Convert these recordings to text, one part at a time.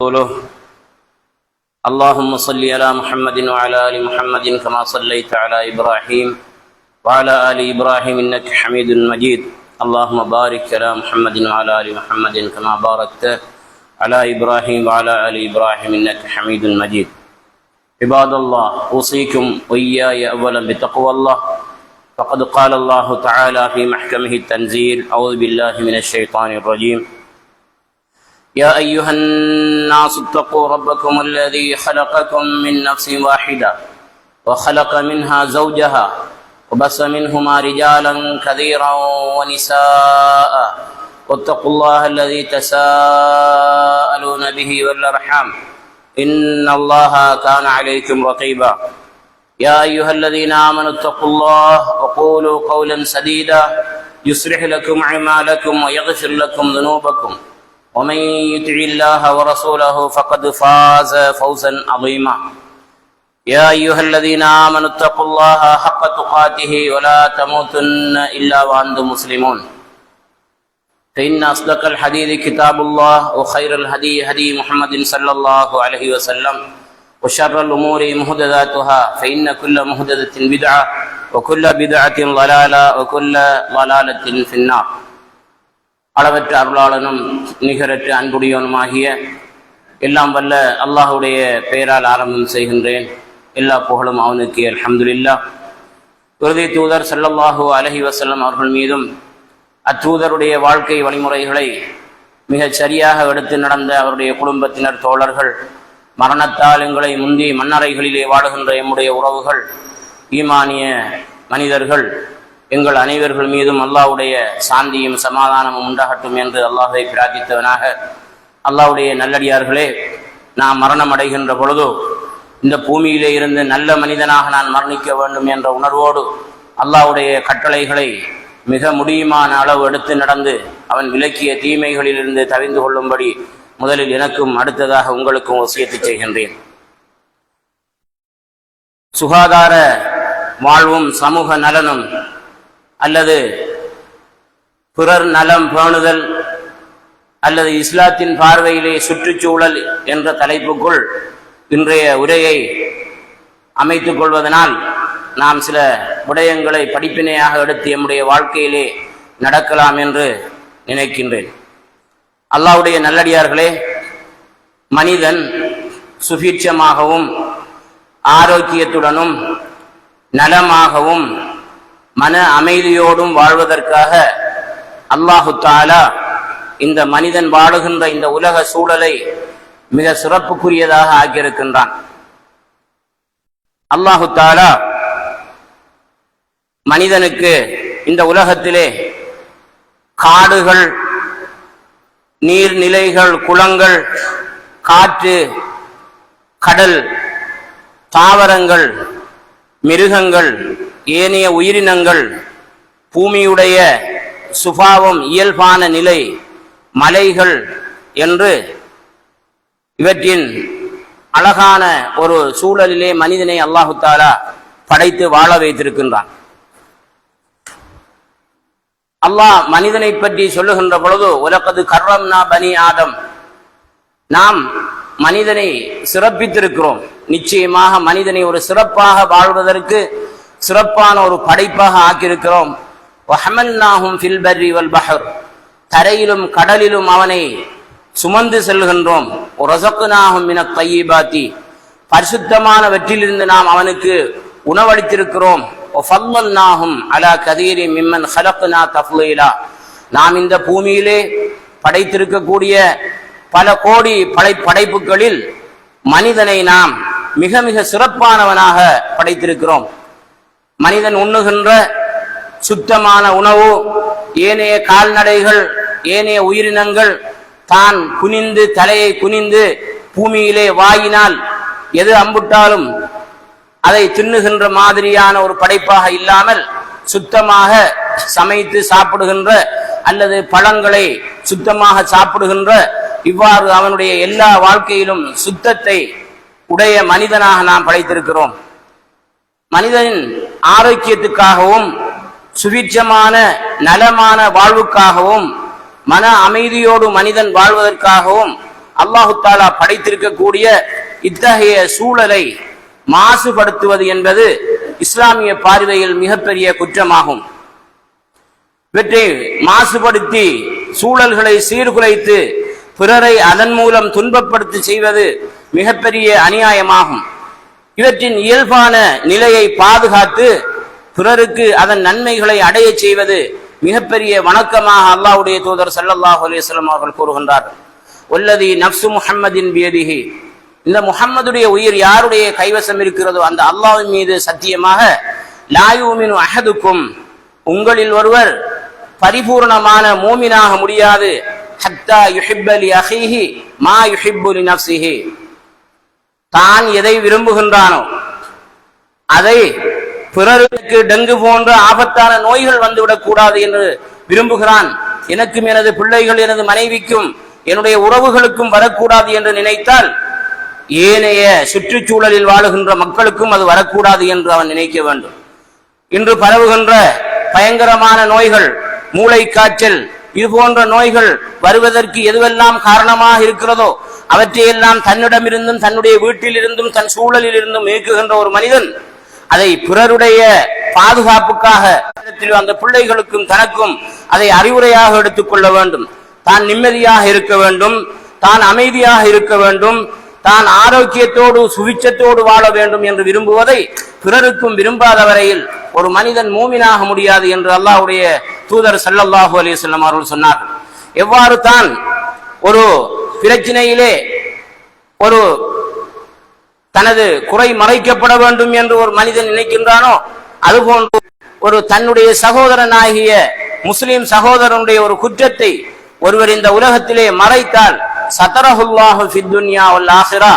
قوله اللهم صل على محمد وعلى آل محمد كما صليت على إبراهيم وعلى آل إبراهيم إنك حميد مجيد اللهم بارك على محمد وعلى آل محمد كما باركت على إبراهيم وعلى آل إبراهيم إنك حميد مجيد عباد الله أوصيكم وإياي أولا بتقوى الله فقد قال الله تعالى في محكمه التنزيل أعوذ بالله من الشيطان الرجيم يا أيها الناس اتقوا ربكم الذي خلقكم من نفس واحدة وخلق منها زوجها وبث منهما رجالا كثيرا ونساء واتقوا الله الذي تساءلون به والأرحام إن الله كان عليكم رقيبا يا أيها الذين آمنوا اتقوا الله وقولوا قولا سديدا يصلح لكم أعمالكم ويغفر لكم ذنوبكم ومن يطع الله ورسوله فقد فاز فوزا عظيما يا أيها الذين آمنوا اتقوا الله حق تقاته ولا تموتن إلا وأنتم مسلمون فإن أصدق الحديث كتاب الله وخير الهدي هدي محمد صلى الله عليه وسلم وشر الأمور محدثاتها فإن كل محدثة بدعة وكل بدعة ضلالة وكل ضلالة في النار அளவற்ற அருளாளனும் நிகரற்ற அன்புடையவனுமாகிய எல்லாம் வல்ல அல்லாஹுடைய பெயரால் ஆரம்பம் செய்கின்றேன். எல்லா புகழும் அவனுக்கு அல்ஹம்துலில்லாஹ். இறுதி தூதர் ஸல்லல்லாஹு அலைஹி வஸல்லம் அவர்கள் மீதும் அத்தூதருடைய வாழ்க்கை வழிமுறைகளை மிகச் சரியாக எடுத்து நடந்த அவருடைய குடும்பத்தினர், தோழர்கள், மரணத்தால் எங்களை முந்தி மண்ணறைகளிலே வாழுகின்ற எம்முடைய உறவுகள், ஈமானிய மனிதர்கள் எங்கள் அனைவர்கள் மீதும் அல்லாஹ்வுடைய சாந்தியும் சமாதானமும் உண்டாகட்டும் என்று அல்லாஹ்வை பிரார்த்தித்தவனாக, அல்லாஹ்வுடைய நல்லடியார்களே, நாம் மரணம் அடைகின்ற பொழுது இந்த பூமியிலே இருந்து நல்ல மனிதனாக நான் மரணிக்க வேண்டும் என்ற உணர்வோடு அல்லாஹ்வுடைய கட்டளைகளை மிக முடியுமான அளவு எடுத்து நடந்து அவன் விலக்கிய தீமைகளிலிருந்து தவிர்ந்து கொள்ளும்படி முதலில் எனக்கும் அடுத்ததாக உங்களுக்கும் வசியத்து செய்கின்றேன். சுகாதார வாழ்வும் சமூக நலனும் அல்லது பிறர் நலம் பேணுதல் அல்லது இஸ்லாத்தின் பார்வையிலே சுற்றுச்சூழல் என்ற தலைப்புக்குள் இன்றைய உரையை அமைத்துக் கொள்வதனால் நாம் சில விடயங்களை படிப்பினையாக எடுத்து எம்முடைய வாழ்க்கையிலே நடக்கலாம் என்று நினைக்கின்றேன். அல்லாஹ்வுடைய நல்லடியார்களே, மனிதன் சுபீட்சமாகவும் ஆரோக்கியத்துடனும் நலமாகவும் மன அமைதியோடும் வாழ்வதற்காக அல்லாஹு தஆலா இந்த மனிதன் வாழுகின்ற இந்த உலக சூழலை மிக சிறப்புக்குரியதாக ஆக்கியிருக்கின்றான். அல்லாஹு தஆலா மனிதனுக்கு இந்த உலகத்திலே காடுகள், நீர்நிலைகள், குளங்கள், காற்று, கடல், தாவரங்கள், மிருகங்கள், ஏனைய உயிரினங்கள், பூமியுடைய சுபாவம், இயல்பான நிலை, மலைகள் என்று இவற்றின் அழகான ஒரு சூழலிலே மனிதனை அல்லாஹு தஆலா படைத்து வாழ வைத்திருக்கின்றான். அல்லாஹ் மனிதனை பற்றி சொல்லுகின்ற பொழுது வலகது கர்ரம்னா பனி ஆதம், நாம் மனிதனை சிறப்பித்திருக்கிறோம். நிச்சயமாக மனிதனை ஒரு சிறப்பாக வாழ்வதற்கு சிறப்பான ஒரு படைப்பாக ஆக்கியிருக்கிறோம். வஹமல்நாஹும் ஃபில் பர்ரி வல் பஹர், தரையிலும் கடலிலும் அவனை சுமந்து செல்கின்றோம். ரஸக்னாஹும் மினத் தய்யிபாத்தி, பரிசுத்தமானவற்றிலிருந்து நாம் அவனுக்கு உணவளித்திருக்கிறோம். வஃல்லல்நாஹும் அலா கதீரின் மிம்மன் ஹலக்னா தஃலீலா, நாம் இந்த பூமியிலே படைத்திருக்கக்கூடிய பல கோடி படைப்புகளில் மனிதனை நாம் மிக மிக சிறப்பானவனாக படைத்திருக்கிறோம். மனிதன் உண்ணுகின்ற சுத்தமான உணவு, ஏனைய கால்நடைகள், ஏனைய உயிரினங்கள் தான் குனிந்து, தலையை குனிந்து பூமியிலே வாயினால் எது அம்புட்டாலும் அதை தின்னுகின்ற மாதிரியான ஒரு படைப்பாக இல்லாமல் சுத்தமாக சமைத்து சாப்பிடுகின்ற அல்லது பழங்களை சுத்தமாக சாப்பிடுகின்ற, இவ்வாறு அவனுடைய எல்லா வாழ்க்கையிலும் சுத்தத்தை உடைய மனிதனாக நாம் படைத்திருக்கிறோம். மனிதனின் ஆரோக்கியத்துக்காகவும் சுபீட்சமான நலமான வாழ்வுக்காகவும் மன அமைதியோடு மனிதன் வாழ்வதற்காகவும் அல்லாஹு தாலா படைத்திருக்கக்கூடிய இத்தகைய சூழலை மாசுபடுத்துவது என்பது இஸ்லாமிய பார்வையில் மிகப்பெரிய குற்றமாகும். இவற்றை மாசுபடுத்தி சூழல்களை சீர்குலைத்து பிறரை அதன் மூலம் துன்பப்படுத்தி செய்வது மிகப்பெரிய அநியாயமாகும். இவற்றின் இயல்பான நிலையை பாதுகாத்து பிறருக்கு அதன் நன்மைகளை அடைய செய்வது மிகப்பெரிய வணக்கமாக அல்லாஹ்வுடைய தூதர் ஸல்லல்லாஹு அலைஹி வஸல்லம் அவர்கள் கூறுகின்றார்கள். வல்லதி நஃப்சு முஹம்மதின் பியதிஹி, இந்த முஹம்மதுடைய உயிர் யாருடைய கைவசம் இருக்கிறதோ அந்த அல்லாஹ்வின் மீது சத்தியமாக, லா யுமினு அஹதுக்கும், உங்களில் ஒருவர் பரிபூர்ணமான மூமினாக முடியாது, ஹத்தா யுஹிப்ப லி அஹீஹி மா யுஹிப்பு லி நஃப்ஸிஹி, தான் எதை விரும்புகின்றானோ அதை பிறருக்கு டெங்கு போன்ற ஆபத்தான நோய்கள் வந்துவிடக் கூடாது என்று விரும்புகிறான், எனக்கும் எனது பிள்ளைகள் எனது மனைவிக்கும் என்னுடைய உறவுகளுக்கும் வரக்கூடாது என்று நினைத்தால் ஏனைய சுற்றுச்சூழலில் வாழுகின்ற மக்களுக்கும் அது வரக்கூடாது என்று அவன் நினைக்க வேண்டும். இன்று பரவுகின்ற பயங்கரமான நோய்கள், மூளை காய்ச்சல், இது போன்ற நோய்கள் வருவதற்கு எதுவெல்லாம் காரணமாக இருக்கிறதோ அவற்றையெல்லாம் தன்னிடமிருந்தும் தன்னுடைய வீட்டில் இருந்தும் தன் சூழலில் இருந்தும் நீக்குகின்ற ஒரு மனிதன் அதை பிறருடைய பாதுகாப்புக்காக அந்த பிள்ளைகளுக்கும் தனக்கும் அதை அறிவுரையாக எடுத்துக்கொள்ள வேண்டும். தான் நிம்மதியாக இருக்க வேண்டும், தான் அமைதியாக இருக்க வேண்டும், தான் ஆரோக்கியத்தோடு சுவிச்சத்தோடு வாழ வேண்டும் என்று விரும்புவதை பிறருக்கும் விரும்பாத வரையில் ஒரு மனிதன் மூமினாக முடியாது என்று அல்லாஹ்வுடைய தூதர் ஸல்லல்லாஹு அலைஹி வஸல்லம் அவர்கள் சொன்னார்கள். எவ்வாறு தான் ஒரு பிரச்சனையிலே ஒரு தனது குறை மறைக்கப்பட வேண்டும் என்று ஒரு மனிதன் நினைக்கின்றானோ அதுபோன்று ஒரு தன்னுடைய சகோதரனாகிய முஸ்லிம் சகோதரனுடைய ஒரு குற்றத்தை ஒருவர் இந்த உலகத்திலே மறைத்தால் சதரஹுல்லாஹு ஃபித் துன்யா வல் ஆখিরা,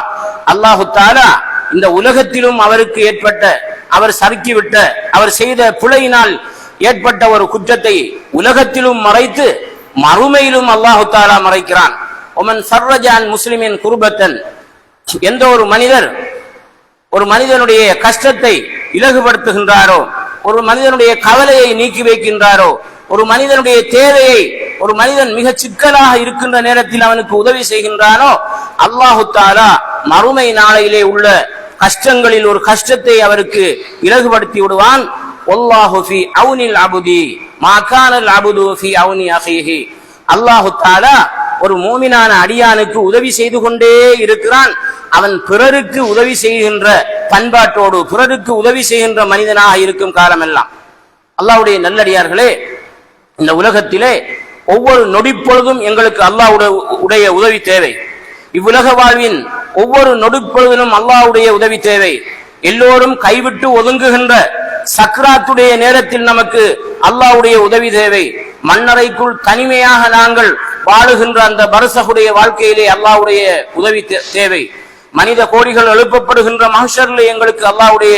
அல்லாஹு தஆலா இந்த உலகத்திலும் அவருக்கு ஏற்பட்ட, அவர் சறுக்கிவிட்ட, அவர் செய்த பிழையினால் ஏற்பட்ட ஒரு குற்றத்தை உலகத்திலும் மறைத்து மறுமையிலும் அல்லாஹு தஆலா மறைக்கிறான். ஒமன் ஃபர்ரஜ அன் முஸ்லிமின் குர்பத்தன், எந்த ஒரு மனிதர் ஒரு மனிதனுடைய கஷ்டத்தை இலகுபடுத்துகின்றாரோ, ஒரு மனிதனுடைய கவலையை நீக்கி வைக்கின்றாரோ, ஒரு மனிதனுடைய தேவையை ஒரு மனிதன் மிக சிக்கலாக இருக்கின்ற நேரத்தில் அவனுக்கு உதவி செய்கின்றானோ அல்லாஹு தஆலா மறுமை நாளையிலே உள்ள கஷ்டங்களில் ஒரு கஷ்டத்தை அவருக்கு இலகுபடுத்தி விடுவான். வல்லாஹு ஃபீ அவுனில் அப்தி மா கானல் அப்து ஃபீ அவுனி அஹீஹி, அல்லாஹு தஆலா ஒரு மூமினான அடியானுக்கு உதவி செய்து கொண்டே இருக்கிறான். அவன் பிறருக்கு உதவி செய்கின்ற பண்பாட்டோடு பிறருக்கு உதவி செய்கின்ற மனிதனாக இருக்கும் காலமெல்லாம். அல்லாஹ்வுடைய நல்லடியார்களே, இந்த உலகத்திலே ஒவ்வொரு நொடிப்பொழுதும் எங்களுக்கு அல்லாஹ்வுடைய உதவி தேவை. இவ்வுலக வாழ்வின் ஒவ்வொரு நொடிப்பொழுதிலும் அல்லாஹ்வுடைய உதவி தேவை. எல்லோரும் கைவிட்டு ஒதுங்குகின்ற சக்ராத்துடைய நேரத்தில் நமக்கு அல்லாஹ்வுடைய உதவி தேவை. மண்ணறைக்குள் தனிமையாக நாங்கள் வாழுகின்ற அந்த பர்சகுடைய வாழ்க்கையிலே அல்லாஹ்வுடைய உதவி தேவை. மனித கோடிகள் எழுப்பப்படுகின்ற மஹ்ஷரிலே எங்களுக்கு அல்லாஹ்வுடைய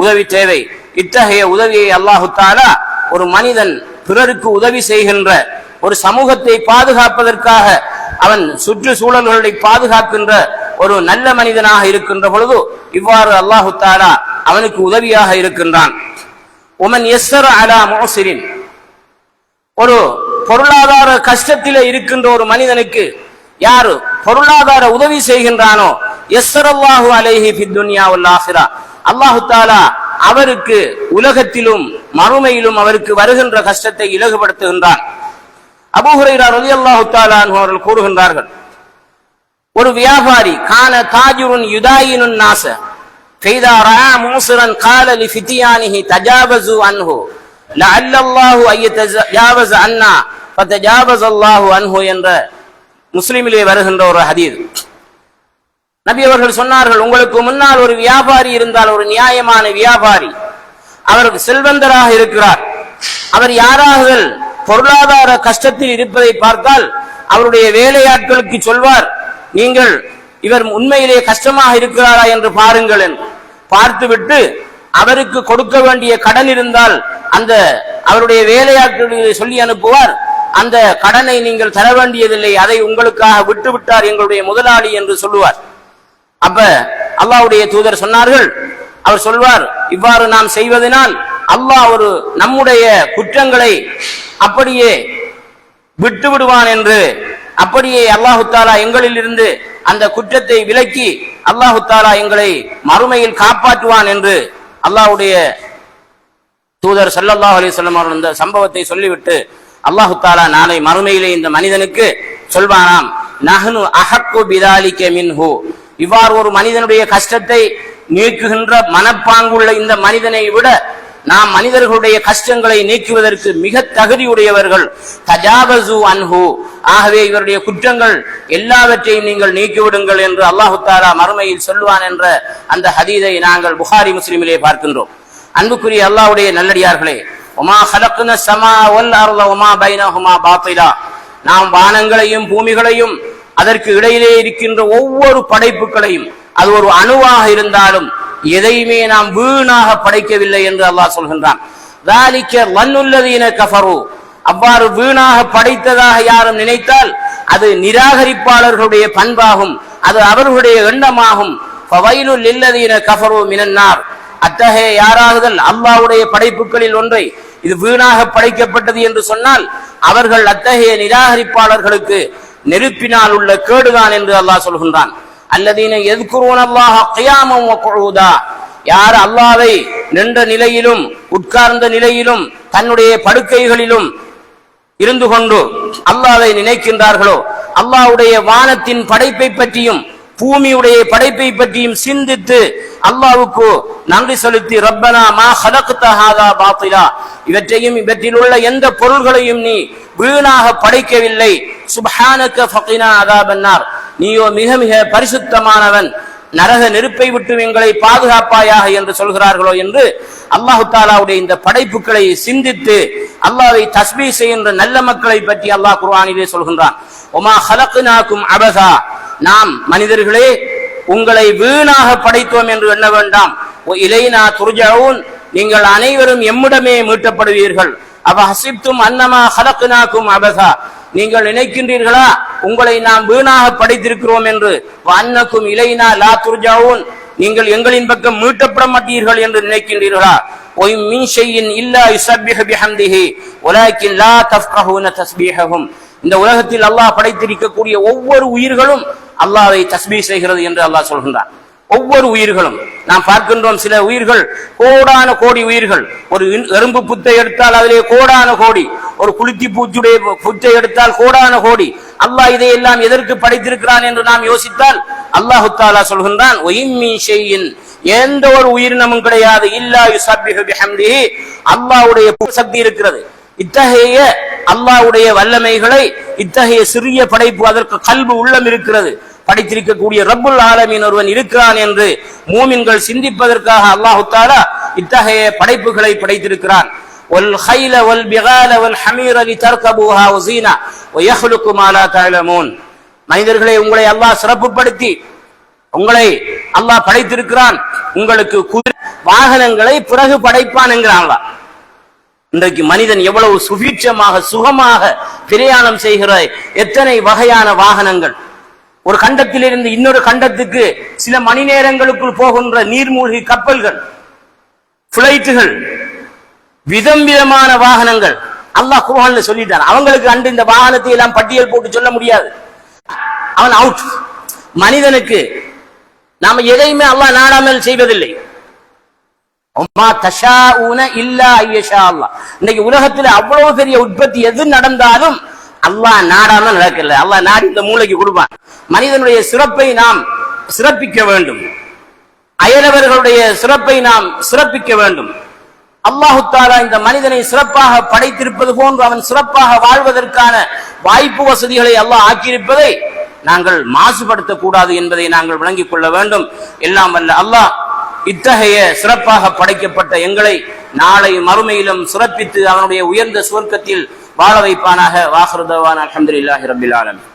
உதவி தேவை. இத்தகைய உதவியை அல்லாஹு தஆலா ஒரு மனிதன் பிறருக்கு உதவி செய்கின்ற, ஒரு சமூகத்தை பாதுகாப்பதற்காக அவன் சுற்றுச்சூழல்களை பாதுகாக்கின்ற ஒரு நல்ல மனிதனாக இருக்கின்ற பொழுது இவ்வாறு அல்லாஹு தஆலா அவனுக்கு உதவியாக இருக்கின்றான். உமன் யஸ்ஸர அலா முஸிரின், ஒரு பொருளாதார கஷ்டத்திலே இருக்கின்ற ஒரு மனிதனுக்கு யாரு பொருளாதார உதவி செய்கின்றானோ யஸ்ஸரல்லாஹு அலைஹி ஃபித் துன்யா வல் ஆখিরা, அல்லாஹு தஆலா அவருக்கு உலகத்திலும் மறுமையிலும் அவருக்கு வருகின்ற கஷ்டத்தை இலகுபடுத்துகின்றான். அபூ ஹுரைரா ரலியல்லாஹு தஆலா அன்ஹு அவர்கள் கூறுகின்றார்கள், ஒரு வியாபாரி கான தாஜிருன் யுதாயினுன் நாஸ ஃபைதா ரஆ மூஸிரன் கால லிஃபிதியானிஹி தஜாவஸு அன்ஹு லஅல்லல்லாஹு அய்யதஜாவஸ அன்னா ஃபதஜாவஸல்லாஹு அன்ஹு என்ற முஸ்லிமிலே வருகின்ற ஒரு ஹதீஸ். நபி அவர்கள் சொன்னார்கள், உங்களுக்கு முன்னால் ஒரு வியாபாரி இருந்தால், ஒரு நியாயமான வியாபாரி, அவர் செல்வந்தராக இருக்கிறார். அவர் யாராவது பொருளாதார கஷ்டத்தில் இருப்பதை பார்த்தால் அவருடைய வேலையாட்களுக்கு சொல்வார், நீங்கள் இவர் உண்மையிலே கஷ்டமாக இருக்கிறாரா என்று பாருங்கள் என்று பார்த்துவிட்டு அவருக்கு கொடுக்க வேண்டிய கடன் இருந்தால் அந்த அவருடைய வேலையாட்களுக்கு சொல்லி அனுப்புவார், அந்த கடனை நீங்கள் தர வேண்டியதில்லை, அதை உங்களுக்காக விட்டுவிட்டார் எங்களுடைய முதலாளி என்று சொல்லுவார். அப்ப அல்லாஹ்வுடைய தூதர் சொன்னார்கள், அவர் சொல்வார், இவ்வாறு நாம் செய்வதனால் அல்லாஹ் ஒரு நம்முடைய குற்றங்களை அப்படியே விட்டு விடுவான் என்று அப்படியே அல்லாஹு தாலா எங்களில் இருந்து அந்த குற்றத்தை விலக்கி அல்லாஹு தாலா எங்களை மறுமையில் காப்பாற்றுவான் என்று அல்லாஹ்வுடைய தூதர் ஸல்லல்லாஹு அலைஹி வஸல்லம் அவர்கள் இந்த சம்பவத்தை சொல்லிவிட்டு அல்லாஹு தாலா நாளை மறுமையிலே இந்த மனிதனுக்கு சொல்வானாம், நஹ்னு அஹக்கு பிதாலிக மின்ஹு, இவ்வாறு ஒரு மனிதனுடைய கஷ்டத்தை நீக்குகின்ற மனப்பாங்குள்ள இந்த மனிதனை விட நாம் மனிதர்களுடைய கஷ்டங்களை நீக்குவதற்கு மிக தகுதியுடையவர்கள். தஜாவசு அன்ஹு, ஆகவே இவருடைய குற்றங்கள் எல்லாவற்றையும் நீங்கள் நீக்கிவிடுங்கள் என்று அல்லாஹு தாலா மறுமையில் சொல்வான் என்ற அந்த ஹதீஸை நாங்கள் புகாரி முஸ்லிமிலே பார்க்கின்றோம். அன்புக்குரிய அல்லாஹ்வுடைய நல்லடியார்களே, வமா ஹலக்னா ஸமா வல் அர்த வமா பைனஹுமா பாத்திலா, நாம் வானங்களையும் பூமிகளையும் அதற்கு இடையிலே இருக்கின்ற ஒவ்வொரு படைப்புகளையும், அது ஒரு அணுவாக இருந்தாலும் எதையுமே நாம் வீணாக படைக்கவில்லை என்று அல்லாஹ் சொல்கின்றான். ذَلِكَ ظَنُّ الَّذِينَ كَفَرُوا, அவ்வாறு வீணாக படைத்ததாக யாரும் நினைத்தால் அது நிராகரிப்பாளர்களுடைய பண்பாகும், அது அவர்களுடைய எண்ணமாகும். فَوَيْلٌ لِلَّذِينَ كَفَرُوا مِنَ النَّارِ, அத்தகைய யாராகுதல் அல்லாஹ்வுடைய படைப்புகளில் ஒன்றை இது வீணாக படைக்கப்பட்டது என்று சொன்னால் அவர்கள் அத்தகைய நிராகரிப்பாளர்களுக்கு நெருப்பினால் உள்ள கேடுதான் என்று அல்லாஹ் சொல்கின்றான். அல்லதீன யذ்குரூனல்லாஹ கியாமன் வ குஊதா, யார் அல்லாஹ்வை நின்ற நிலையிலும் உட்கார்ந்த நிலையிலும் தன்னுடைய படுக்கைகளிலும் இருந்து கொண்டு அல்லாஹ்வை நினைக்கின்றார்களோ, அல்லாஹ்வுடைய வானத்தின் படைப்பை பற்றியும் பூமியுடைய படைப்பை பற்றியும் சிந்தித்து அல்லாஹ்வுக்கு நன்றி செலுத்தி, ரப்பனா மா ஹலக்த ஹாதா பாத்திலா, இவற்றையும் இவற்றில் உள்ள எந்த பொருள்களையும் நீ வீணாக படைக்கவில்லை. சுப்ஹானக ஃபகினா அஸாபன்னார், நீயோ மிக மிக பரிசுத்தமானவன், நரக நெருப்பை விட்டு எங்களை பாதுகாப்பாயாக என்று சொல்கிறார்களோ என்று அல்லாஹு தாலாவுடைய இந்த படைப்புகளை சிந்தித்து அல்லாஹ்வை தஸ்பீஹ் செய்கின்ற நல்ல மக்களை பற்றி அல்லாஹ் குர்ஆனிலே சொல்கின்றான். ஒமா ஹலக்னாக்கும் அபஸா, நாம் மனிதர்களே உங்களை வீணாக படைத்தோம் என்று எண்ண வேண்டாம். இலைனா துர்ஜஊன், நீங்கள் அனைவரும் எம்மிடமே மீட்டப்படுவீர்கள். அவ ஹசிப்தும் அன்னமா ஹலக்னாக்கும் அபஸா, நீங்கள் நினைக்கின்றீர்களா உங்களை நாம் வீணாக படைத்திருக்கிறோம் என்று. அன்னக்கும் இலைனா லா துர்ஜஊன், நீங்கள் எங்களின் பக்கம் மீட்டப்பட மாட்டீர்கள் என்று நினைக்கின்றீர்களா? ஒய் மின் ஷைஇன் இல்லா யுஸப்பிஹு பிஹம்திஹி வலாக்கின் லா தஃப்கஹூன தஸ்பீஹஹும், இந்த உலகத்தில் அல்லாஹ் படைத்திருக்கக்கூடிய ஒவ்வொரு உயிர்களும் அல்லாஹ்வை தஸ்பீஹ் செய்கிறது என்று அல்லாஹ் சொல்கின்றான். ஒவ்வொரு உயிர்களும் நாம் பார்க்கின்றோம், சில உயிர்கள் கோடான கோடி உயிர்கள், ஒரு எறும்பு புத்தை எடுத்தால் அதிலே கோடான கோடி, ஒரு குளித்தி பூச்சியுடைய புத்தை எடுத்தால் கோடான கோடி. அல்லாஹ் இதையெல்லாம் எதற்கு படைத்திருக்கிறான் என்று நாம் யோசித்தால் அல்லாஹு தஆலா சொல்கின்றான், எந்த ஒரு உயிரினமும் கிடையாது, இல்லா யுஸப்பிஹு பிஹம்திஹி, அல்லாஹ்வுடைய சக்தி இருக்கிறது. இத்தகைய அல்லாஹ்வுடைய வல்லமைகளை இத்தகைய சிறிய படைப்பு, அதற்கு கல்பு உள்ளம் இருக்கிறது, படைத்திருக்கக்கூடிய ரப்புல் ஆலமீன் ஒருவன் இருக்கிறான் என்று மூமின்கள் சிந்திப்பதற்காக அல்லாஹு தஆலா இத்தகைய படைப்புகளை படைத்திருக்கிறான். வல் கைல வல் பிகால வல் ஹமீர லிதர்கபூஹா வஸீனா வயஹ்லுகு மா லா தஅலமூன், மனிதர்களே உங்களை அல்லாஹ் சிறப்புப்படுத்தி உங்களை அல்லாஹ் படைத்திருக்கிறான், உங்களுக்கு குதிரை வாகனங்களை பிறகு படைப்பான் என்கிறான் அல்லாஹ். இன்றைக்கு மனிதன் எவ்வளவு சுபீட்சமாக சுகமாக பிரயாணம் செய்கிற எத்தனை வகையான வாகனங்கள், ஒரு கண்டத்திலிருந்து இன்னொரு கண்டத்துக்கு சில மணி நேரங்களுக்குள் போகின்ற நீர்மூழ்கி கப்பல்கள், பிளைட்டுகள், விதம் விதமான வாகனங்கள் அல்லாஹ் குர்ஆன்ல சொல்லிட்டான். அவங்களுக்கு அன்று இந்த வாகனத்தை எல்லாம் பட்டியல் போட்டு சொல்ல முடியாது, அவன் அவுட். மனிதனுக்கு நாம எதையுமே அல்லாஹ் நாடாமல் செய்வதில்லை. இன்னைக்கு உலகத்துல அவ்வளவு பெரிய உற்பத்தி எது நடந்தாலும் அல்லாஹ் நாடாம நடக்கல. அல்லாஹ் நாடி இந்த மூளைக்கு கொடுப்பான். மனிதனுடைய சிறப்பை நாம் சிறப்பிக்க வேண்டும், அயலவர்களுடைய சிறப்பை நாம் சிறப்பிக்க வேண்டும். அல்லாஹு தஆலா இந்த மனிதனை சிறப்பாக படைத்திருப்பது போன்று அவன் சிறப்பாக வாழ்வதற்கான வாய்ப்பு வசதிகளை அல்லாஹ் ஆக்கியிருப்பதை நாங்கள் மாசுபடுத்தக் கூடாது என்பதை நாங்கள் விளங்கிக் கொள்ள வேண்டும். எல்லாம் வல்ல அல்லாஹ் இத்தகைய சிறப்பாக படைக்கப்பட்ட எங்களை நாளை மறுமையிலும் சிறப்பித்து அவனுடைய உயர்ந்த சுவர்க்கத்தில் வாழ வைப்பானாக. வாஹிரு தஅவானா அல்ஹம்துலில்லாஹி ரப்பில் ஆலமீன்.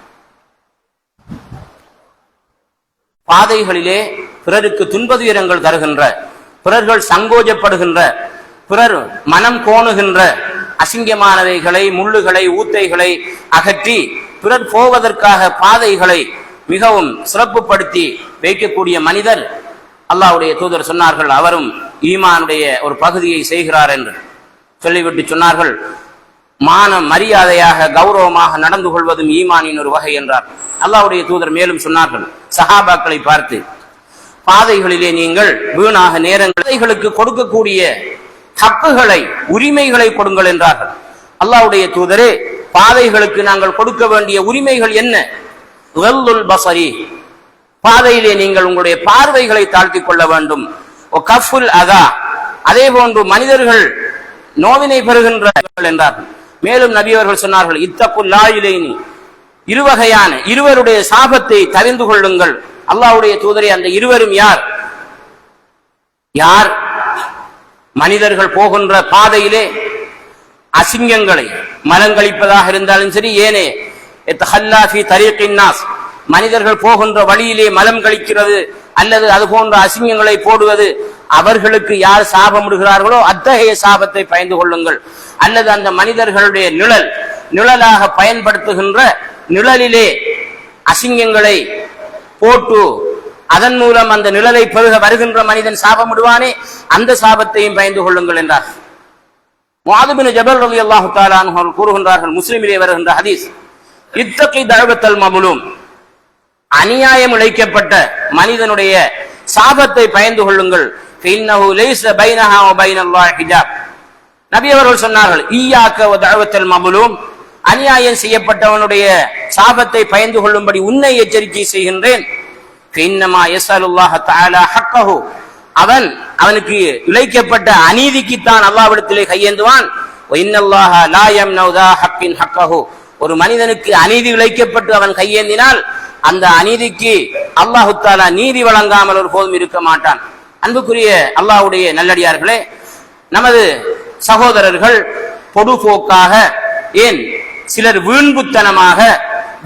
பாதைகளிலே பிறருக்கு துன்பதுயரங்கள் தருகின்ற, பிறர்கள் சங்கோஜப்படுகின்ற, பிறர் மனம் கோணுகின்ற அசிங்கமானவைகளை, முள்ளுகளை, ஊத்தைகளை அகற்றி பிறர் போவதற்காக பாதைகளை மிகவும் சிறப்புப்படுத்தி வைக்கக்கூடிய மனிதர் அல்லாஹ்வுடைய தூதர் சொன்னார்கள், அவரும் ஈமானுடைய ஒரு பகுதியை செய்கிறார் என்று சொல்லிவிட்டு சொன்னார்கள், மானம் மரியாதையாக கௌரவமாக நடந்து கொள்வதும் ஈமானின் ஒரு வகை என்றார். அல்லாஹ்வுடைய தூதர் மேலும் சொன்னார்கள், சஹாபாக்களை பார்த்து, பாதைகளிலே நீங்கள் வீணாக நேரங்களுக்கு கொடுக்கக்கூடிய ஹக்குகளை, உரிமைகளை கொடுங்கள் என்றார்கள். அல்லாஹ்வுடைய தூதரே, பாதைகளுக்கு நாங்கள் கொடுக்க வேண்டிய உரிமைகள் என்ன? கல்லுல் பஸரி, பாதையிலே நீங்கள் உங்களுடைய பார்வைகளை தாழ்த்திக் கொள்ள வேண்டும். கஃபுல் அதா, அதே போன்று மனிதர்கள் நோவினை பெறுகின்றார்கள் என்றார்கள். மேலும் நபி அவர்கள் சொன்னார்கள், இத்தகுல் லாயிலைனி, இருவகையான இருவருடைய சாபத்தை தெரிந்து கொள்ளுங்கள். அல்லாஹ்வுடைய தூதரே, அந்த இருவரும் யார்? யார் மனிதர்கள் போகின்ற பாதையிலே அசிங்கங்களை மலங்களிப்பதாக இருந்தாலும் சரி, ஏனே மனிதர்கள் போகின்ற வழியிலே மலம் கழிக்கிறது அல்லது அது போன்ற அசிங்கங்களை போடுவது, அவர்களுக்கு யார் சாபமிடுகிறார்களோ அத்தகைய சாபத்தை பயந்து கொள்ளுங்கள். அல்லது அந்த மனிதர்களுடைய நிழலாக பயன்படுத்துகின்ற நிழலிலே அசிங்கங்களை போட்டு அதன் மூலம் அந்த நிழலை பெருக வருகின்ற மனிதன் சாபமிடுவானே, அந்த சாபத்தையும் பயந்து கொள்ளுங்கள் என்றார். முஆது பின் ஜபல் ரலியல்லாஹு தஆலா அன்ஹு கூறுகின்றார்கள், முஸ்லிமிலே வருகின்ற ஹதீஸ், இத்தகி தஅவத்தல் மம்லூம், அநியாயம் இழைக்கப்பட்ட மனிதனுடைய சாபத்தை பயந்து கொள்ளுங்கள். இன்னஹு லைஸ பைனஹா வ பைனல்லாஹி ஹிஜாப். நபி அவர்கள் சொன்னார்கள், ஈயாக்க வ தஅவத்தல் மம்லூம், அநியாயம் செய்யப்பட்டவனுடைய சாபத்தை பயந்து கொள்ளும்படி உன்னை எச்சரிக்கை செய்கின்றேன். இன்னமா யஸலுல்லாஹ தஆலா ஹக்கஹு, அவனுக்கு இழைக்கப்பட்ட அநீதிக்குத்தான் அல்லாஹ்விடத்திலே கையேந்துவான். வ இன்னல்லாஹ லா யம்னஉ தா ஹக்கின் ஹக்கஹு, ஒரு மனிதனுக்கு அநீதி இழைக்கப்பட்டு அவன் கையேந்தினால் அந்த அநீதிக்கு அல்லாஹு தஆலா நீதி வழங்காமல் ஒரு போதும் இருக்க மாட்டான். அன்புக்குரிய அல்லாஹ்வுடைய நல்லடியார்களே, நமது சகோதரர்கள் பொதுபோக்காக, ஏன் சிலர் வீண்புத்தனமாக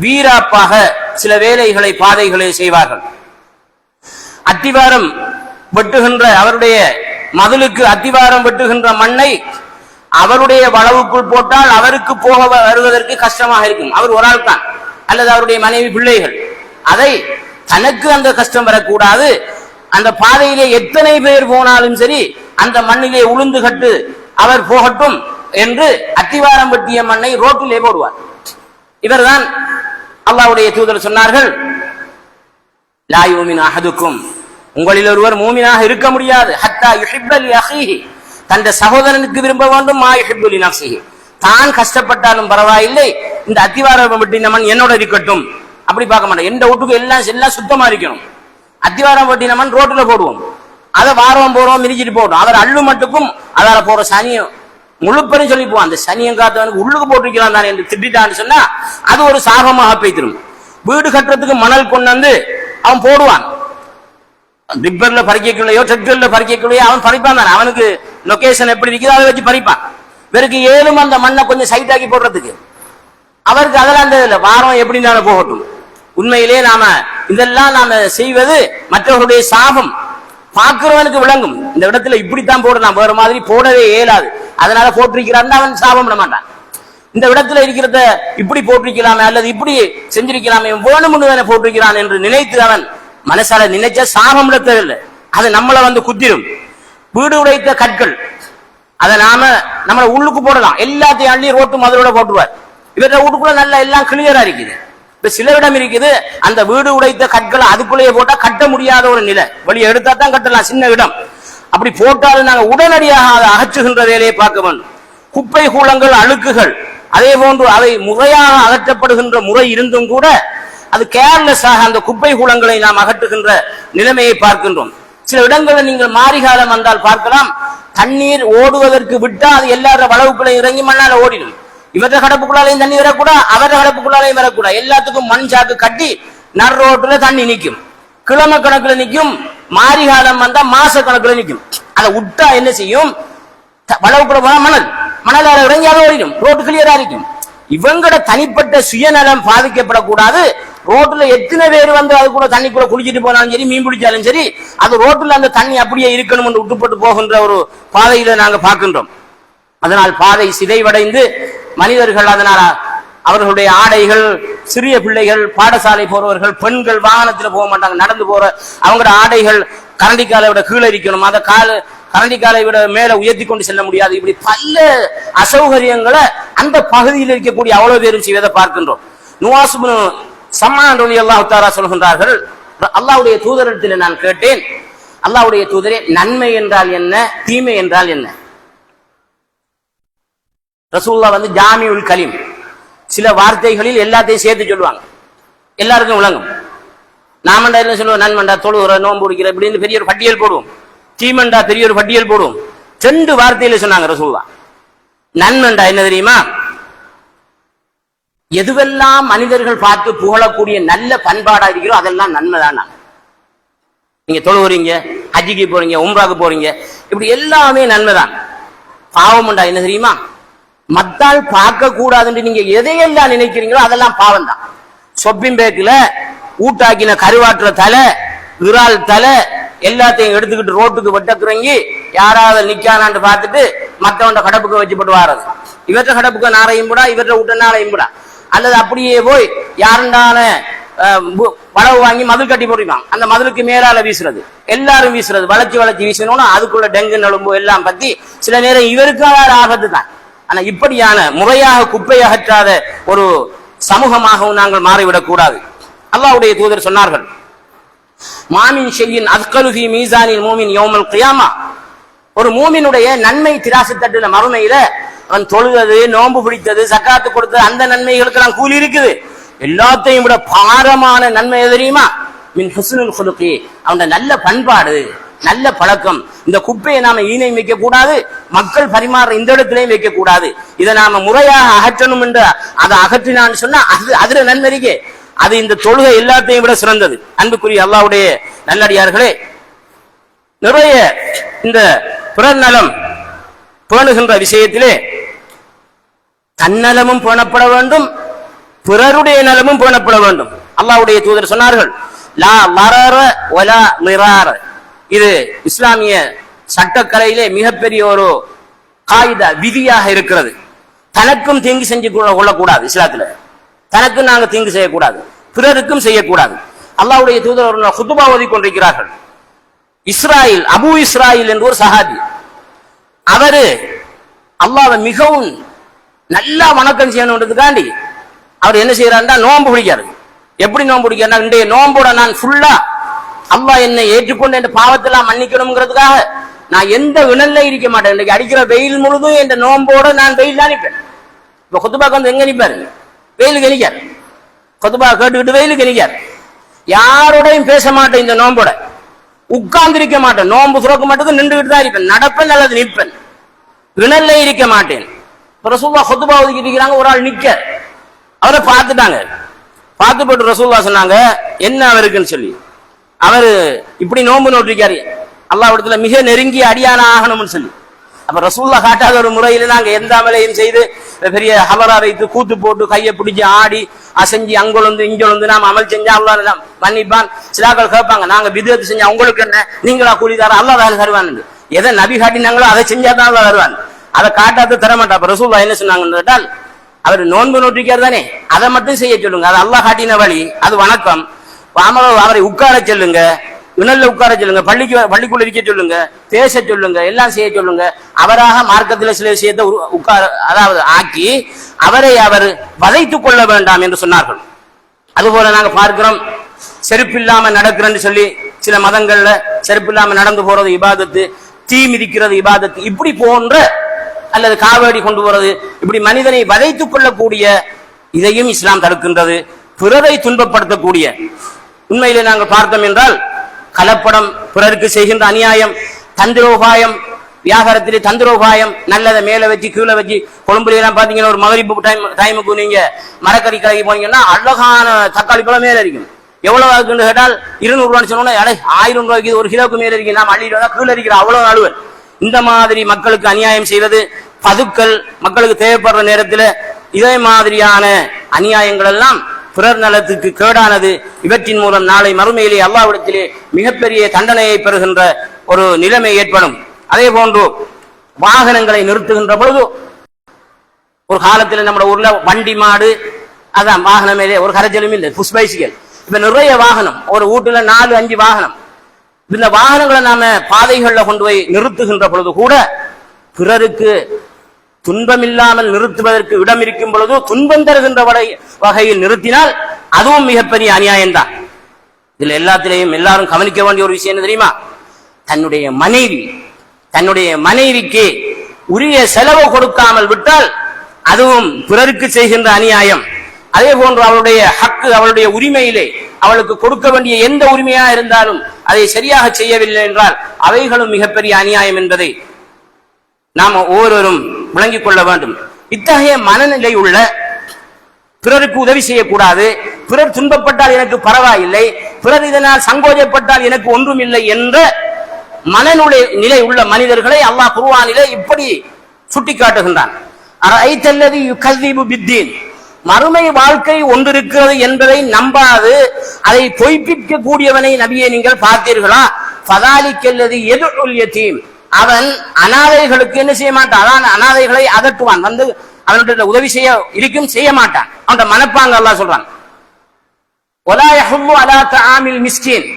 வீராப்பாக சில வேலைகளை பாதைகளை செய்வார்கள். அத்திவாரம் வெட்டுகின்ற, அவருடைய மதிலுக்கு அத்திவாரம் வெட்டுகின்ற மண்ணை அவருடைய வளவுக்குள் போட்டால் அவருக்கு போக வருவதற்கு கஷ்டமாக இருக்கும். அவர் ஒரு ஆள் தான், அல்லது அவருடைய மனைவி பிள்ளைகள். அதை தனக்கு அந்த கஷ்டம் வரக்கூடாது, அந்த பாதையிலே எத்தனை பேர் போனாலும் சரி அந்த மண்ணிலே உளுந்து கட்டு அவர் போகட்டும் என்று அத்திவாரம் வெட்டிய மண்ணை ரோட்டிலே போடுவார். இவர்தான் அல்லாஹ்வுடைய தூதர் சொன்னார்கள், லா யுமினு அஹதுக்கும், உங்களில் ஒருவர் மூமினாக இருக்க முடியாது, ஹத்தா யுஹிப்ப லி அஹீஹி, தன் சகோதரனுக்கு விரும்ப வேண்டும், மா யுஹிப்பு லி நஃப்ஸிஹி, தான் கஷ்டப்பட்டாலும் பரவாயில்லை இந்த அத்திவாரம் வெட்டின மண் என்னோட இருக்கட்டும். அப்படி பார்க்க மாட்டேன். எந்த வீட்டுக்கு எல்லாம் சுத்தமா இருக்கணும். அத்திவாரம் வெட்டின மண் ரோட்டுல போடுவோம், அதை வாரம் போறோம் மிதிச்சிட்டு போடுவோம். அவர் அள்ளு மட்டுக்கும் அதால போற சனியும் முழுப்பெரும் சொல்லி போவான், அந்த சனியம் காத்தவனுக்கு உள்ளுக்கு போட்டிருக்கலாம் தானே என்று திட்டான்னு சொன்னா அது ஒரு சாபமாக பேய்த்திரும். வீடு கட்டுறதுக்கு மணல் கொண்டு வந்து அவன் போடுவான், டிப்பர்ல பறிக்கலையோ ட்ரெக்டர்ல பறிக்கலையோ அவன் பறிப்பான் தானே, அவனுக்கு லொகேஷன் எப்படி இருக்குதோ அதை வச்சு பறிப்பான். இவருக்கு ஏழும் அந்த மண்ணை கொஞ்சம் சைட்டாக்கி போடுறதுக்கு, அவருக்கு அதெல்லாம் அந்த வாரம் எப்படி நாம போகட்டும். உண்மையிலே இதெல்லாம் நாம செய்வது மற்றவர்களுடைய சாபம் பார்க்கிறவனுக்கு விளங்கும். இந்த இடத்துல இப்படித்தான் போடலாம், வேற மாதிரி போடவே இயலாது, அதனால போட்டிருக்கிறான், அவன் சாபம் விட மாட்டான். இந்த இடத்துல இருக்கிறத இப்படி போட்டிருக்கலாமே அல்லது இப்படி செஞ்சிருக்கலாமே, வேணும்னு போட்டிருக்கிறான் என்று நினைத்து அவன் மனசால நினைச்ச சாபம் இடத்தில்லை, அது நம்மளை குத்திரும். வீடு உடைத்த கற்கள் அதை நம்மள உள்ளுக்கு போடலாம், எல்லாத்தையும் அள்ளி ரோட்டு மதுரோட போட்டுருவார். இவர வீட்டுக்குள்ள நல்லா எல்லாம் கிளியரா இருக்குது. இப்ப சிலரிடம் இருக்குது அந்த வீடு உடைத்த கற்களை அதுக்குள்ளேயே போட்டா கட்ட முடியாத ஒரு நிலை, வெளியே எடுத்தா தான் கட்டலாம், சின்ன இடம். அப்படி போட்டாலும் நாங்கள் உடனடியாக அதை அகற்றுகின்ற வேலையை பார்க்க வேண்டும். குப்பை கூலங்கள், அழுக்குகள், அதே போன்று அவை முறையாக அகற்றப்படுகின்ற முறை இருந்தும் கூட அது கேர்லெஸ்ஸாக அந்த குப்பை கூலங்களை நாம் அகற்றுகின்ற நிலைமையை பார்க்கின்றோம். சில இடங்களில் நீங்கள் மாரிகாலம் வந்தால் பார்க்கலாம், தண்ணீர் ஓடுவதற்கு விட்டா அது எல்லார வளவுக்குள்ளே இறங்கி மண்ணால ஓடிடும். இவர கடப்புக்குள்ளாலையும் தண்ணி வரக்கூடா, அவர கடப்புக்குள்ளாலையும் வரக்கூடா, எல்லாத்துக்கும் மண் சாக்கு கட்டி நர் ரோட்டுல தண்ணி நிற்கும், கிழமை கணக்குல நிற்கும். மாரிகாலம் வந்தா மாச கணக்குல நிற்கும். அதை விட்டா என்ன செய்யும், வளவுக்குள்ள போனா மணலால இறங்கி அதை ஓடிடும், ரோட்டு கிளியரா இருக்கும். இவங்களோட தனிப்பட்ட சுயநலம் பாதிக்கப்படக்கூடாது. ரோட்டுல எத்தனை பேர் அது கூட தண்ணிக்குள்ள குளிச்சுட்டு போனாலும் சரி, மீன் பிடிச்சாலும் சரி, அது ரோட்டுல அந்த தண்ணி அப்படியே இருக்கணும் என்று விட்டுப்பட்டு போகின்ற ஒரு பாதையில நாங்க பார்க்கின்றோம். அதனால் பாதை சிதைவடைந்து மனிதர்கள், அதனால அவர்களுடைய ஆடைகள், சிறிய பிள்ளைகள், பாடசாலை போறவர்கள், பெண்கள் வாகனத்துல போக மாட்டாங்க, நடந்து போற அவங்களோட ஆடைகள் கரண்டிக்காலை விட கீழே இருக்கணும். அதை கரண்டிக்காலை விட மேல உயர்த்தி கொண்டு செல்ல முடியாது. இப்படி பல அசௌகரியங்களை அந்த பகுதியில் இருக்கக்கூடிய அவ்வளவு பேரும் செய்வதை பார்க்கின்றோம். நுவாஸ் இப்னு சம்ஆன் ரலியல்லாஹு தஆலா சொல்கின்றார்கள், அல்லாஹ்வுடைய தூதரிடத்தில் நான் கேட்டேன், அல்லாஹ்வுடைய தூதரே, நன்மை என்றால் என்ன, தீமை என்றால் என்ன? ரசூலுல்லாஹ் ஜாமிஉல் கலீம், சில வார்த்தைகளில் எல்லாத்தையும் சேர்த்து சொல்லுவாங்க, எல்லாருக்கும் விளங்கும். நாமண்டா என்ன சொல்லுவோம், நன்மண்டா தொழுகிற, நோன்பு பிடிக்கிற, இப்படின்னு பெரிய ஒரு பட்டியல் போடுவோம். தீமண்டா பெரிய ஒரு பட்டியல் போடுவோம். 2 வார்த்தையில சொன்னாங்க ரசூலுல்லாஹ். நன்மண்டா என்ன தெரியுமா? எதுவெல்லாம் மனிதர்கள் பார்த்து புகழக்கூடிய நல்ல பண்பாடா இருக்கிறோ அதெல்லாம் நன்மைதான். நீங்க தொழுகிறீங்க, ஹஜ்ஜிக்கு போறீங்க, உம்ராக்கு போறீங்க, இப்படி எல்லாமே நன்மைதான். பாவம்ண்டா என்ன தெரியுமா? மத்தால் பார்க்க கூடாதுன்னு நீங்க எதையெல்லாம் நினைக்கிறீங்களோ அதெல்லாம் பாவம் தான். சொப்பிம்பேக்கில் ஊட்டாக்கின கருவாற்ற தலை, விரால் தலை எல்லாத்தையும் எடுத்துக்கிட்டு ரோட்டுக்கு வெட்டக்குறங்கி யாராவது நிக்கானான்னு பார்த்துட்டு மற்றவண்ட கடப்புக்கு வச்சுப்பட்டு வாரது. இவற்ற கடப்புக்கு நாரையும் விடா, இவற்ற விட்ட நாரையும் விடா. அல்லது அப்படியே போய் யாருண்டான வளவு வாங்கி மதில் கட்டி போடுவாங்க, அந்த மதிலுக்கு மேலால வீசுறது, எல்லாரும் வீசுறது, வளைச்சி வளைச்சி வீசணும்னா அதுக்குள்ள டெங்கு நலும்பு எல்லாம் பத்தி சில நேரம் இவருக்காக ஆபத்து தான். ஆனா இப்படியான முறையாக குப்பை அகற்றாத ஒரு சமூகமாகவும் நாங்கள் மாறிவிடக் கூடாது. அல்லாஹ்வுடைய தூதர் சொன்னார்கள், மாமின் ஷையின் அஸ்கலு ஃபீ மீசானில் மூமின் யௌமல் கியாமா, ஒரு மூமினுடைய நன்மை திராசு தட்டுல மறுமையில அவன் தொழுவது, நோன்பு பிடித்தது, சக்காத்து கொடுத்தது, அந்த நன்மைகளுக்கெல்லாம் கூலி இருக்குது. எல்லாத்தையும் விட பாரமான நன்மை தெரியுமா? மின் ஹுஸ்னுல் குலுகி, அவனுடைய நல்ல பண்பாடு, நல்ல பழக்கம். இந்த குப்பையை நாம ஈனையும் வைக்க கூடாது, மக்கள் பரிமாற இந்த இடத்திலையும் வைக்க கூடாது. இதை நாம முறையாக அகற்றணும் என்று அதை அகற்றினான்னு சொன்னா அதுல நன்மை இருக்கே, அது இந்த தொழுகை எல்லாத்தையும் விட சிறந்தது. அன்புக்குரிய அல்லாஹ்வுடைய நல்லடியார்களே, நிறைய இந்த பிறர் நலம் பேணுகின்ற விஷயத்திலே தன்னலமும் பேணப்பட வேண்டும், பிறருடைய நலமும் பேணப்பட வேண்டும். அல்லாஹ்வுடைய தூதர் சொன்னார்கள், லா லரர வலா லிரார. இது இஸ்லாமிய சட்டக்கலையிலே மிகப்பெரிய ஒரு காயிதா, விதியாக இருக்கிறது. தனக்கும் தீங்கு செஞ்சு கொள்ளக்கூடாது. இஸ்லாத்துல தனக்கும் நாங்க தீங்கு செய்யக்கூடாது, பிறருக்கும் செய்யக்கூடாது. அல்லாஹ்வுடைய தூதர் குத்துபா ஓதி கொண்டிருக்கிறார்கள். இஸ்ராயில், அபு இஸ்ராயில் என்ற ஒரு சஹாபி, அவரு அல்லாஹ்வை மிகவும் நல்லா வணக்கம் செய்யணுன்றதுக்காண்டி அவர் என்ன செய்யறாருன்னா நோன்பு பிடிக்காரு. எப்படி நோன்பு பிடிக்கிறார்? இன்றைய நோம்போட நான் ஃபுல்லா அல்லாஹ் என்னை ஏற்றுக்கொண்டு என் பாவத்தெல்லாம் மன்னிக்கணுங்கிறதுக்காக நான் எந்த வினல்ல இருக்க மாட்டேன். இன்னைக்கு அடிக்கிற வெயில் முழுதும் என் நோம்போட நான் வெயில் தான் நிற்பேன். இப்ப கொத்துபாக்கு எங்க நிற்பாரு? வெயிலுக்கு நிற்கார். கொத்துபா கேட்டுக்கிட்டு வெயிலுக்கு நிற்கார். யாரோடையும் பேச மாட்டேன், இந்த நோம்போட உட்கார்ந்திருக்க மாட்டேன், நோன்பு சுரக்க மாட்டேன், நின்றுகிட்டு தான் இருப்பேன், நடப்பேன் அல்லது நிற்பேன், வினல்ல இருக்க மாட்டேன். ரசூலுல்லாஹ் குத்துபா ஒதுக்கிட்டு இருக்கிறாங்க, ஒரு ஆள் நிக்க, அவரை பார்த்துட்டாங்க. பார்த்து போட்டு ரசூலுல்லாஹ் சொன்னாங்க என்ன அவருக்குன்னு சொல்லி. அவரு இப்படி நோன்பு நோட்டிருக்காரு, அல்லாஹ்விடத்துல மிக நெருங்கிய அடியான ஆகணும்னு சொல்லி. அப்ப ரசூலுல்லாஹ் காட்டாத ஒரு முறையில நாங்க எந்த அமலையும் செய்து பெரிய ஹவரா வைத்து கூத்து போட்டு கையை பிடிச்சி ஆடி அசைஞ்சி அங்கொழுந்து இங்கொழுந்து நாம் அமல் செஞ்சா அல்லாஹ் மன்னிப்பான். சிலாக்கள் கேட்பாங்க, நாங்க விதத்து செஞ்சா உங்களுக்கு என்ன, நீங்களா கூலிதார, அல்லாஹ் வேலை தருவான்னு. எதை நபி காட்டினாங்களோ அதை செஞ்சாதான் அல்லாஹ் தருவான், அதை காட்டாத தரமாட்டா. அப்ப ரசூலுல்லாஹ் என்ன சொன்னாங்கன்னு கேட்டால், அவர் நோன்பு நோட்டிருக்காரு தானே, அதை மட்டும் செய்ய சொல்லுங்க, அது அல்லாஹ் காட்டின வழி, அது வணக்கம். அவரை உட்கார சொல்லுங்க, வினல்ல உட்கார சொல்லுங்க, பள்ளிக்குள்ள இருக்க சொல்லுங்க, பேச சொல்லுங்க, எல்லாம் செய்ய சொல்லுங்க. அவராக மார்க்கத்தில் சில விஷயத்தை உட்கார அதாவது ஆக்கி அவரை அவர் வதைத்துக் கொள்ள வேண்டாம் என்று சொன்னார்கள். அதுபோல நாங்க பார்க்கிறோம், செருப்பு இல்லாம நடக்கிறேன்னு சொல்லி சில மதங்கள்ல செருப்பு இல்லாம நடந்து போறது இபாதத்து, தீ மிதிக்கிறது இபாதத்து, இப்படி போன்ற அல்லது காவடி கொண்டு போறது, இப்படி மனிதனை வதைத்துக் கொள்ளக்கூடிய இதையும் இஸ்லாம் தடுக்கின்றது. பிறரை துன்பப்படுத்தக்கூடிய, உண்மையிலே நாங்கள் பார்த்தோம் என்றால் கலப்படம், பிறருக்கு செய்கின்ற அநியாயம், தந்திரோபாயம், வியாபாரத்திலே தந்திரோபாயம், நல்லதை மேல வச்சு கீழே வச்சு. கொழும்புல எல்லாம் பாத்தீங்கன்னா ஒரு மகரிப்பு டைமுக்கு நீங்க மரக்கறி கடைக்கு போனீங்கன்னா அழகான தக்காளி பழம் மேல இருக்கும். எவ்வளவு இருக்குன்னு கேட்டால் 200 ரூபான்னு சொன்னோன்னா 1000 ரூபாய்க்கு ஒரு கிலோக்கு மேல இருக்கு, நாம் அள்ளிட்டு கீழே இருக்கிற அவ்வளவு அழுவல். இந்த மாதிரி மக்களுக்கு அநியாயம் செய்வது, பதுக்கல், மக்களுக்கு தேவைப்படுற நேரத்தில் இதே மாதிரியான அநியாயங்கள் எல்லாம் பிறர் நலத்துக்கு கேடானது. இவற்றின் மூலம் நாளை மறுமையிலே அல்லாஹ்விடத்திலே மிகப்பெரிய தண்டனையை பெறுகின்ற ஒரு நிலைமை ஏற்படும். அதே போன்று வாகனங்களை நிறுத்துகின்ற பொழுது, ஒரு காலத்தில் நம்ம ஊர்ல வண்டி மாடு அதான் வாகனமே ஒரு கரைச்சலும் இல்லை, புஷ் பைசிக்கல். இப்ப நிறைய வாகனம், ஒரு வீட்டுல 4-5 வாகனம். இந்த வாகனங்களை நாம பாதைகள்ல கொண்டு போய் நிறுத்துகின்ற பொழுது கூட பிறருக்கு துன்பமில்லாமல் நிறுத்துவதற்கு இடம் இருக்கும் பொழுது துன்பம் தருகின்ற வகையில் நிறுத்தினால் அதுவும் மிகப்பெரிய அநியாயம்தான். இதுல எல்லாத்திலையும் எல்லாரும் கவனிக்க வேண்டிய ஒரு விஷயம் என்ன தெரியுமா? தன்னுடைய மனைவிக்கு உரிய செலவு கொடுக்காமல் விட்டால் அதுவும் பிறருக்கு செய்கின்ற அநியாயம். அதே போன்று அவளுடைய ஹக்கு, அவளுடைய உரிமையிலே அவளுக்கு கொடுக்க வேண்டிய எந்த உரிமையா இருந்தாலும் அதை சரியாக செய்யவில்லை என்றால் அவைகளும் மிகப்பெரிய அநியாயம் என்பதை நாம் ஒவ்வொருவரும் விளங்கிக் கொள்ள வேண்டும். இத்தகைய மனநிலை உள்ள, பிறருக்கு உதவி செய்யக்கூடாது, பிறர் துன்பப்பட்டால் எனக்கு பரவாயில்லை, பிறர் இதனால் சங்கோஜப்பட்டால் எனக்கு ஒன்றும் இல்லை என்ற மனநிலை உள்ள மனிதர்களை அல்லாஹ் குர்ஆனிலே இப்படி சுட்டிக்காட்டுகின்றான். அரஐத்தல்லதி யுகذிபு பித்தீன், மறுமை வாழ்க்கை ஒன்றிருக்கிறது என்பதை நம்பாது அதை பொய்ப்பிக்க கூடியவனை நபியை நீங்கள் பார்த்தீர்களா? ஃபதாலிக்கல்லதி யதுல் யதீம், அவன் அனாதைகளுக்கு என்ன செய்ய மாட்டான்? அதான் அனாதைகளை அதட்டுவான், வந்து அவனுடைய உதவி செய்ய இருக்கும், செய்ய மாட்டான். அவன் மனப்பாங்க அல்லாஹ் சொல்றான். வலா யஹுல்லு அலா தஆமில் மிஸ்கீன்,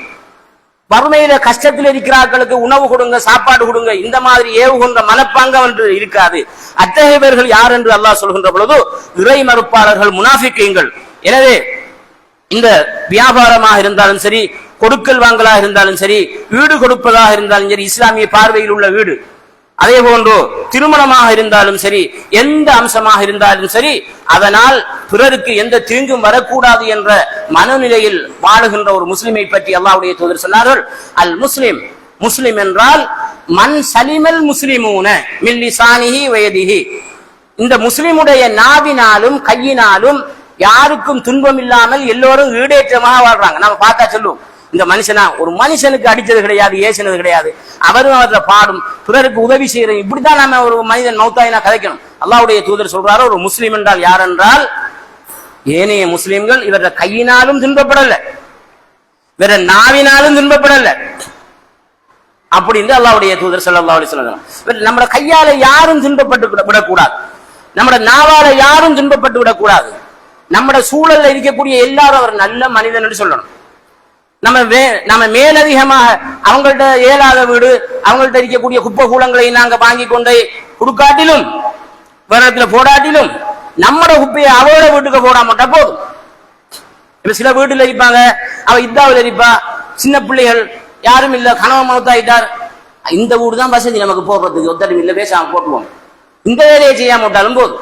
வறுமையில கஷ்டத்தில் இருக்கிறார்களுக்கு உணவு கொடுங்க, சாப்பாடு கொடுங்க, இந்த மாதிரி ஏவுகின்ற மனப்பாங்க ஒன்று இருக்காது. அத்தகையவர்கள் யார் என்று அல்லாஹ் சொல்கின்ற பொழுது இறை மறுப்பாளர்கள், முனாஃபிக்கீன்கள். எனவே இந்த வியாபாரமாக இருந்தாலும் சரி, கொடுக்கல் வாங்கலாக இருந்தாலும் சரி, வீடு கொடுப்பதாக இருந்தாலும் சரி, இஸ்லாமிய பார்வையில் உள்ள வீடு, அதே போன்று திருமணமாக இருந்தாலும் சரி, எந்த அம்சமாக இருந்தாலும் சரி, அதனால் பிறருக்கு எந்த தீங்கும் வரக்கூடாது என்ற மனநிலையில் வாழுகின்ற ஒரு முஸ்லிமை பற்றி அல்லாஹ்வுடைய தூதர் சொன்னார்கள். அல் முஸ்லிம், முஸ்லிம் என்றால் மன் சலிமல் முஸ்லிமூன மின் லிசானிஹி வ யதிஹி, இந்த முஸ்லிமுடைய நாவினாலும் கையினாலும் யாருக்கும் துன்பம் இல்லாமல் எல்லோரும் ஈடேற்றமாக வாழ்றாங்க. நாம பார்த்தா சொல்லுவோம், இந்த மனுஷனா, ஒரு மனுஷனுக்கு அடிச்சது கிடையாது, ஏசினது கிடையாது, அவரும் அவர்ல பாடும், பிறருக்கு உதவி செய்யறது, இப்படித்தான் நாம ஒரு மனிதன் மௌத்தாயினா கதைக்கணும். அல்லாஹ்வுடைய தூதர் சொல்றாரு, ஒரு முஸ்லிம் என்றால் யார் என்றால், ஏனைய முஸ்லிம்கள் இவர கையினாலும் துன்பப்படல, இவர நாவினாலும் துன்பப்படல அப்படின்னு அல்லாஹ்வுடைய தூதர் ஸல்லல்லாஹு அலைஹி வஸல்லம். நம்ம கையால யாரும் துன்பப்பட்டு விடக்கூடாது, நம்ம நாவால யாரும் துன்பப்பட்டு விடக்கூடாது. நம்ம சூழல்ல இருக்கக்கூடிய எல்லாரும் அவர் நல்ல மனிதன் என்று சொல்லணும். நம்ம மேலதிகமாக அவங்கள்ட்ட இயலாத வீடு, அவங்கள்ட்ட இருக்கக்கூடிய குப்பை கூலங்களை நாங்க வாங்கி கொண்டே கொடுக்காட்டிலும், வேறத்துல போடாட்டிலும், நம்மட குப்பையை அவளோட வீட்டுக்கு போடாமட்டா போதும். இப்ப சில வீட்டுல இருப்பாங்க, அவ இத்தாவில் இருப்பா, சின்ன பிள்ளைகள் யாரும் இல்ல, கணவன் மௌத்தாயிட்டார், இந்த வீடு தான் வசதி நமக்கு போடுறதுக்கு, ஒத்தடும் இல்ல, பேசாம போட்டுவோம், இந்த வேலையை செய்யாம விட்டாலும் போதும்.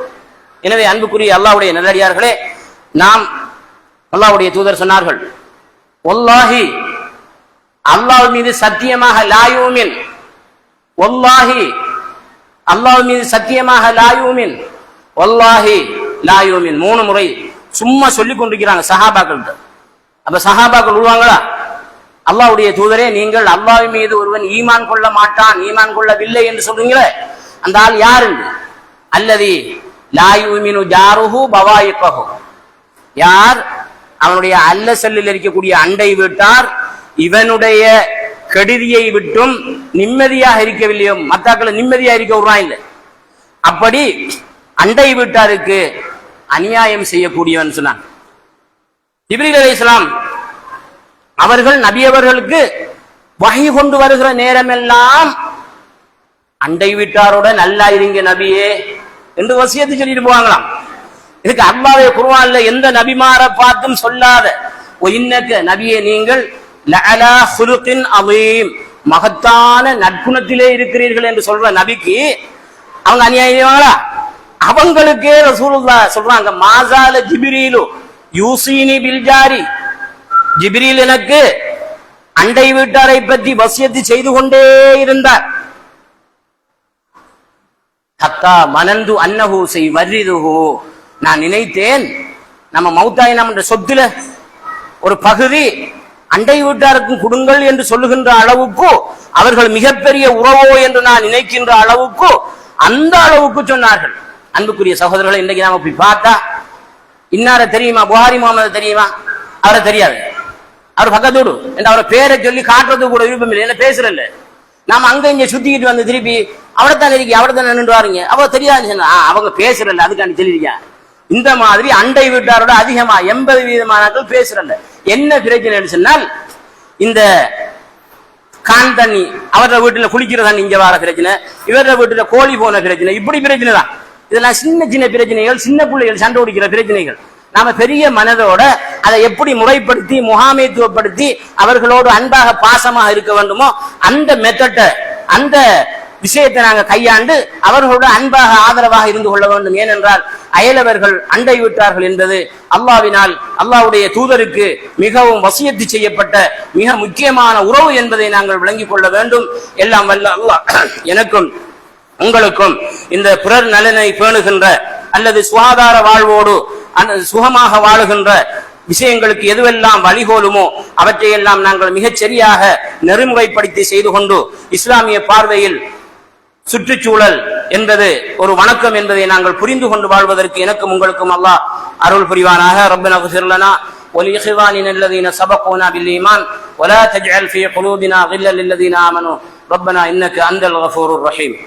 எனவே அன்புக்குரிய அல்லாஹ்வுடைய நல்லடியார்களே, நாம் அல்லாஹ்வுடைய தூதர் சொன்னார்கள், வல்லாஹி, அல்லாஹ் மீது சத்தியமாக, லாயூமின், வல்லாஹி, அல்லாஹ் மீது சத்தியமாக, லாயூமின், வல்லாஹி லாயூமின், 3 முறை சும்மா சொல்லிக் கொண்டிருக்கிறாங்க சஹாபாக்கள். அப்ப சஹாபாக்கள் விடுவாங்களா? அல்லாஹ்வுடைய தூதரே, நீங்கள் அல்லாஹ் மீது ஒருவன் ஈமான் கொள்ள மாட்டான், ஈமான் கொள்ளவில்லை என்று சொல்றீங்களே, அந்த ஆள் யாரு? அல்லதி லாயூமினு ஜாருஹு பவாயிகஹு, யார் அவனுடைய அல்ல செல்லில் இருக்கக்கூடிய அண்டை வீட்டார் இவனுடைய கெடுதியை விட்டும் நிம்மதியாக இருக்கவில்லையோ, மத்தாக்களை நிம்மதியாக இருக்க விடுறான் இல்லை, அப்படி அண்டை வீட்டாருக்கு அநியாயம் செய்யக்கூடியவன் சொன்னான். ஜிப்ரீல் அலைஹிஸ்ஸலாம் அவர்கள் நபியவர்களுக்கு வஹி கொண்டு வருகிற நேரமெல்லாம் அண்டை வீட்டாரோட நல்லா இருங்க நபியே என்று வசியத்து சொல்லிட்டு போவாங்களாம். இதுக்கு அல்லாஹ்வுடைய குர்ஆன்ல எந்த நபிமாரை பார்த்தும் சொல்லாத, இன்னக்க நபியே நீங்கள் லஅலா ஹுலுகின் அதீம், மகத்தான நற்குணத்திலே இருக்கிறீர்கள் என்று சொல்ற நபிக்கு அவங்க அநியாயம் செய்வாங்களா? அவங்களுக்கே ரசூலுல்லாஹ் சொல்றாங்க, மாசால ஜிப்ரீலு யூசினி பில் ஜாரி, ஜிப்ரீல் எனக்கு அண்டை வீட்டாரை பற்றி வசியத்து செய்து கொண்டே இருந்தார். ஹத்தா மனந்து அன்னஹு செய்வரிதுஹு, நான் நினைத்தேன் நம்ம மௌத்தாய் நம்ம சொத்துல ஒரு பகுதி அண்டை வீட்டாருக்கும் கொடுங்கள் என்று சொல்லுகின்ற அளவுக்கு, அவர்கள் மிகப்பெரிய உறவோ என்று நான் நினைக்கின்ற அளவுக்கு, அந்த அளவுக்கு சொன்னார்கள். அன்புக்குரிய சகோதரர்களை, இன்றைக்கு நாம போய் பார்த்தா இன்னார தெரியுமா? புகாரி முகமது தெரியுமா? அவரை தெரியாது. அவர் பக்கத்தோடு என்று அவரை பேரை சொல்லி காட்டுறது கூட விருப்பம் இல்லை, என்ன பேசுறல்ல. நாம அங்க இங்க சுத்திக்கிட்டு வந்து திருப்பி அவடைத்தான் இருக்கி, அவடைத்தான் நின்று வாருங்க, அவ தெரியாது, அவங்க பேசுறல்ல, அதுக்காண்டி சொல்லிருக்கா. இந்த மாதிரி அண்டை வீட்டாரோட அதிகமா 80% பேசுறல்ல. என்ன பிரச்சனை சொன்னால், இந்த கான் தண்ணி, அவர வீட்டுல குளிக்கிற தண்ணி இங்க வர பிரச்சனை, இவர வீட்டுல கோழி போன பிரச்சனை, இப்படி பிரச்சனை தான். இதெல்லாம் சின்ன சின்ன பிரச்சனைகள், சின்ன பிள்ளைகள் சண்டை பிடிக்கிற பிரச்சனைகள். நாம பெரிய மனதோட அதை எப்படி முறைப்படுத்தி முகாமைத்துவப்படுத்தி அவர்களோடு அன்பாக பாசமாக இருக்க வேண்டுமோ அந்த மெத்தட்டை, அந்த விஷயத்தை நாங்கள் கையாண்டு அவர்களோடு அன்பாக ஆதரவாக இருந்து கொள்ள வேண்டும். ஏனென்றால் அயலவர்கள் அண்டை விட்டார்கள் என்பது அல்லாஹ்வினால், அல்லாஹ்வுடைய தூதருக்கு மிகவும் வசியத்து செய்யப்பட்ட மிக முக்கியமான உறவு என்பதை நாங்கள் விளங்கிக் கொள்ள வேண்டும். எல்லாம் வல்ல அல்லாஹ் எனக்கும் உங்களுக்கும் இந்த பிறர் நலனை பேணுகின்ற அல்லது சுகாதார வாழ்வோடு சுகமாக வாழுகின்ற விஷயங்களுக்கு எதுவெல்லாம் வழிகோலுமோ அவற்றையெல்லாம் நாங்கள் மிகச் சரியாக நெறிமுறைப்படுத்தி செய்து கொண்டு இஸ்லாமிய பார்வையில் சுற்றுச்சூழல் என்பது ஒரு வணக்கம் என்பதை நாங்கள் புரிந்து கொண்டு வாழ்வதற்கு எனக்கும் உங்களுக்கும் அல்லாஹ் அருள் புரிவானாக. ரப்பனா இக்ஃபிர் லனா வலிஇஹ்வானினா அல்லதீன சபகூனா பில்-ஈமான் வலா தஜ்அல் ஃபீ குலூபினா கில்லல் லில்லதீன ஆமனூ ரப்பனா இன்னக அன்தல் கஃபூருர் ரஹீம்.